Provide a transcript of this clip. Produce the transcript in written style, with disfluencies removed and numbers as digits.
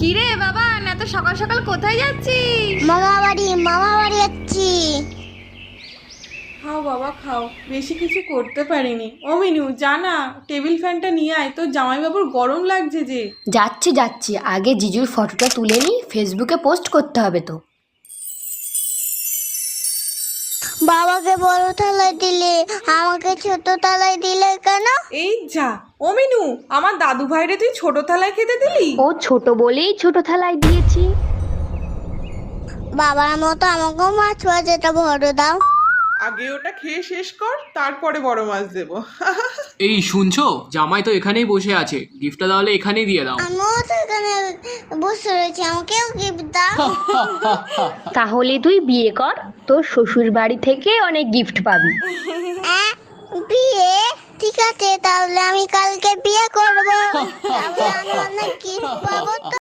কিরে বাবা, এত সকাল সকাল কোথায় যাচ্ছিস? মামা বাড়ি যাচ্ছি। খাও বাবা খাও, বেশি কিছু করতে পারিনি। ও মিনু, জানা টেবিল ফ্যানটা নিয়ে আয়, তোর জামাইবাবুর গরম লাগছে যে। যাচ্ছি আগে জিজুর ফটোটা তুলে নিই, ফেসবুকে পোস্ট করতে হবে তো। বাবাকে বড় থালায় দিলে, আমাকে ছোট থালায় দিলে কেন? এই যা, ও মিনু, আমার দাদু ভাইরে তুই ছোট থালায় খেতে দিলি? ও ছোট বলেই ছোট থালায় দিয়েছি। বাবার মতো আমাকেও মাছ ভাজাটা বড় দাও। আগে ওটা খেয়ে শেষ কর, তারপরে বড় মাছ দেবো। এই শুনছো, জামাই তো এখানেই বসে আছে, গিফটটা তাহলে এখানেই দিয়ে দাও। আমিও তো এখানে বসে রয়েছি, আমাকেও গিফট দাও। তাহলে তুই বিয়ে কর, তোর শ্বশুর বাড়ি থেকে অনেক গিফট পাবি। বিয়ে? ঠিক আছে, তাহলে আমি কালকে বিয়ে করবো। তাহলে আমি অনেক গিফট পাবো তো।